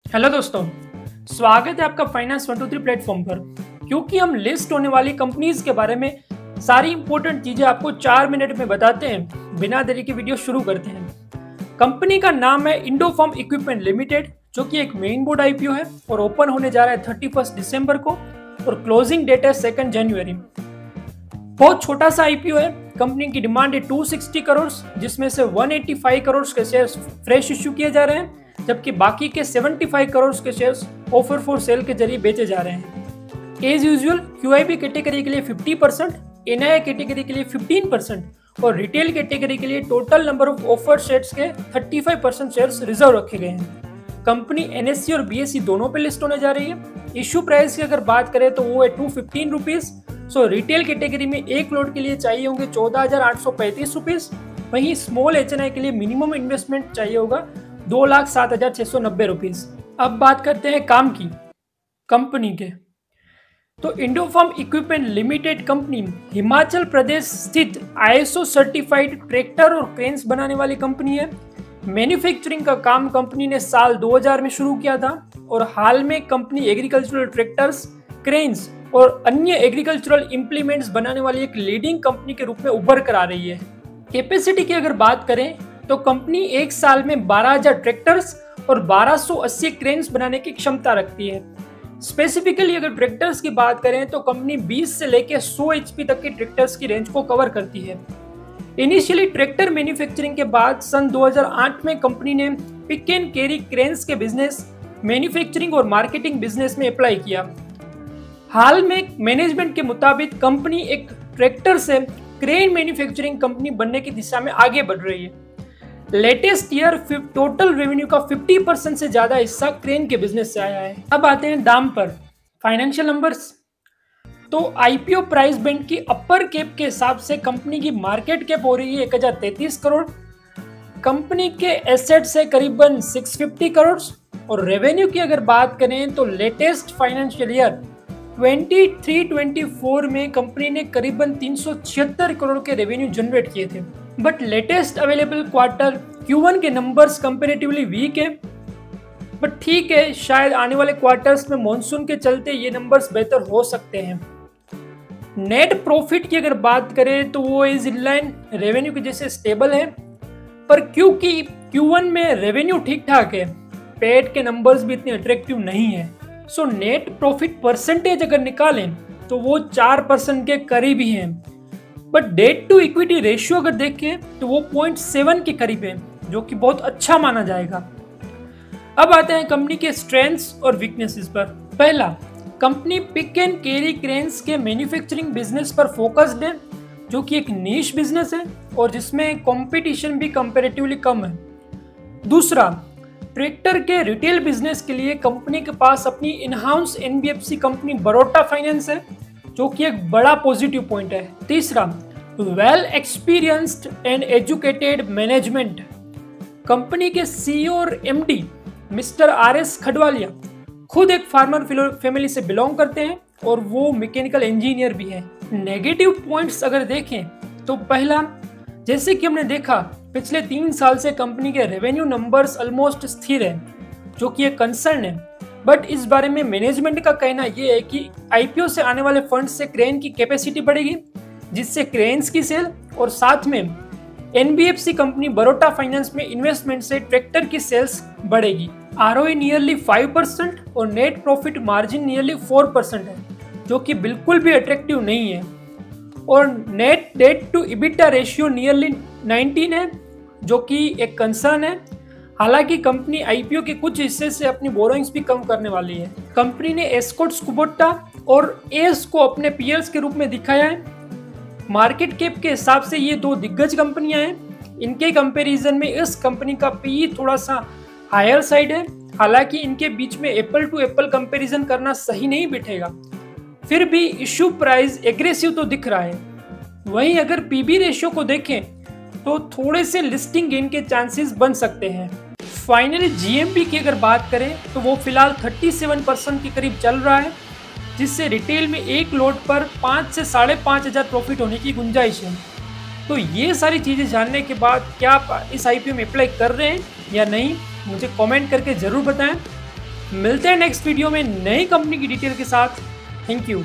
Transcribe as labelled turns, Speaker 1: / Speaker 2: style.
Speaker 1: Hello दोस्तों, स्वागत है आपका फाइनेंस 123 प्लेटफॉर्म पर। क्योंकि हम लिस्ट होने वाली कंपनीज के बारे में सारी इंपॉर्टेंट चीजें आपको 4 मिनट में बताते हैं, बिना देरी के वीडियो शुरू करते हैं। कंपनी का नाम है इंडोफॉर्म इक्विपमेंट लिमिटेड, जो कि एक मेन बोर्ड आईपीओ है और ओपन होने जा रहा है 31 दिसंबर को और क्लोजिंग डेट है 2 जनवरी। बहुत छोटा सा आईपीओ है। कंपनी की डिमांड है 260 करोड़, जिसमें से 185 करोड़ के शेयर्स फ्रेश इश्यू किए जा रहे हैं, जबकि बाकी के 75 करोड़ के शेयर्स ऑफर फॉर सेल के जरिए बेचे जा रहे हैं। एज यूजुअल क्यूआईबी कैटेगरी के लिए 50%, एनआईआई कैटेगरी के लिए 15% और रिटेल कैटेगरी के लिए total number of offer shares के 35% शेयर्स रिजर्व रखे गए हैं। कंपनी एनएससी और बीएससी दोनों पे लिस्ट होने जा रही है। इशू प्राइस की अगर बात करें तो वो है 215 रुपीज। सो रिटेल कैटेगरी में एक लोड के लिए चाहिए होंगे 14,835 रुपीज। वहीं स्मॉल एचएनआई के लिए मिनिमम इन्वेस्टमेंट चाहिए होगा 2,07,690 रुपीज। अब बात करते हैं काम की कंपनी के। तो इंडोफॉर्म equipment limited company Himachal Pradesh स्थित आईएसओ सर्टिफाइड ट्रैक्टर और क्रेन्स बनाने वाली कंपनी है। मैन्युफैक्चरिंग का काम कंपनी ने साल 2000 में शुरू किया था और हाल में कंपनी एग्रीकल्चरल ट्रैक्टर्स, क्रेन्स और अन्य एग्रीकल्चरल इंप्लीमेंट्स बनाने वाली एक लीडिंग कंपनी के रूप में उभर कर आ रही है। कैपेसिटी की अगर बात करें तो कंपनी एक साल में 12,000 ट्रैक्टर्स और 1280 क्रेन्स बनाने की क्षमता रखती है। स्पेसिफिकली अगर ट्रैक्टर्स की बात करें तो कंपनी 20 से लेकर 100 एचपी तक की ट्रैक्टर्स की रेंज को कवर करती है। इनिशियली ट्रैक्टर मैन्युफैक्चरिंग के बाद सन 2008 में कंपनी ने पिक एंड कैरी क्रेन्स के बिजनेस, मैन्युफैक्चरिंग और मार्केटिंग बिजनेस में अप्लाई किया। हाल में मैनेजमेंट के मुताबिक कंपनी एक ट्रैक्टर से क्रेन मैन्युफैक्चरिंग कंपनी बनने की दिशा में आगे बढ़ रही है। लेटेस्ट ईयर टोटल रेवेन्यू का 50% से ज्यादा हिस्सा क्रेन के बिजनेस से आया है। अब आते हैं दाम पर, फाइनेंशियल नंबर्स। तो आईपीओ प्राइस बैंड की अपर कैप के हिसाब से कंपनी की मार्केट कैप हो रही है 1033 करोड़। कंपनी के एसेट्स है करीबन 650 करोड़ और रेवेन्यू की अगर बात करें तो लेटेस्ट फाइनेंशियल ईयर 23-24 में कंपनी ने करीबन 376 करोड़ के रेवेन्यू जनरेट किए थे। But latest available quarter Q1 के नंबर्स कंपैरेटिवली वीक है। बट ठीक है, शायद आने वाले क्वार्टर्स में मॉनसून के चलते ये नंबर्स बेहतर हो सकते हैं। नेट प्रॉफिट की अगर बात करें तो वो इज इन लाइन रेवेन्यू के जैसे स्टेबल है, पर क्योंकि Q1 में रेवेन्यू ठीक ठाक है, पेट के नंबर्स भी इतने अट्रैक्टिव नहीं है। सो नेट प्रॉफिट परसेंटेज अगर निकालें तो वो 4% के करीब ही है। But debt to equity ratio अगर देखें तो वो 0.7 के करीब है, जो कि बहुत अच्छा माना जाएगा। अब आते हैं कंपनी के स्ट्रेंथ्स और वीकनेसेस पर। पहला, company pick and carry cranes के मैन्युफैक्चरिंग बिजनेस पर फोकस्ड है, जो कि एक नीश बिजनेस है और जिसमें कंपटीशन भी कंपैरेटिवली कम है। दूसरा, ट्रैक्टर के रिटेल बिजनेस के लिए कंपनी के पास अपनी in-house NBFC company Baroda finance है, जो कि एक बड़ा पॉजिटिव पॉइंट है। तीसरा, well experienced and educated management. Company के सीईओ और एमडी मिस्टर आरएस खडवालिया खुद एक फार्मर फैमिली से बिलोंग करते हैं और वो मैकेनिकल इंजीनियर भी है। नेगेटिव पॉइंट्स अगर देखें तो पहला, जैसे कि हमने देखा पिछले 3 साल से कंपनी के रेवेन्यू नंबर्स ऑलमोस्ट स्थिर है, जो कि एक कंसर्न है। बट इस बारे में मैनेजमेंट का कहना यह है कि आईपीओ से आने वाले फंड से क्रेन की कैपेसिटी बढ़ेगी, जिससे क्रेन्स की सेल और साथ में एनबीएफसी कंपनी बड़ौदा फाइनेंस में इन्वेस्टमेंट से ट्रैक्टर की सेल्स बढ़ेगी। आरओई नियरली 5% और नेट प्रॉफिट मार्जिन नियरली 4% है, जो कि बिल्कुल भी अट्रैक्टिव नहीं है। और net debt to EBITDA ratio nearly 19 है, जो कि एक कंसर्न है। हालांकि कंपनी आईपीओ के कुछ हिस्से से अपनी बोरोइंग्स भी कम करने वाली है। कंपनी ने एस्कॉर्ट्स कुबोटा और एस को अपने पीएल्स के रूप में दिखाया है। मार्केट कैप के हिसाब से ये 2 दिग्गज कंपनियां हैं। इनके कंपैरिजन में इस कंपनी का पीई थोड़ा सा हायर साइड है। हालांकि इनके बीच में एप्पल टू एप्पल कंपैरिजन करना सही नहीं बैठेगा, फिर भी इशू प्राइस एग्रेसिव तो दिख रहा है। वहीं अगर पीबी रेशियो को देखें तो थोड़े से लिस्टिंग गेन के चांसेस बन सकते हैं। फाइनली जीएमपी की अगर बात करें तो वो फिलहाल 37% के करीब चल रहा है, जिससे रिटेल में एक लोड पर 5 से 5,500 प्रॉफिट होने की गुंजाइश है। तो ये सारी चीज़ें जानने के बाद क्या आप इस आईपीओ में अप्लाई कर रहे हैं या नहीं, मुझे कमेंट करके ज़रूर बताएं। मिलते हैं नेक्स्ट वीडियो में नई कंपनी की डिटेल के साथ। Thank you.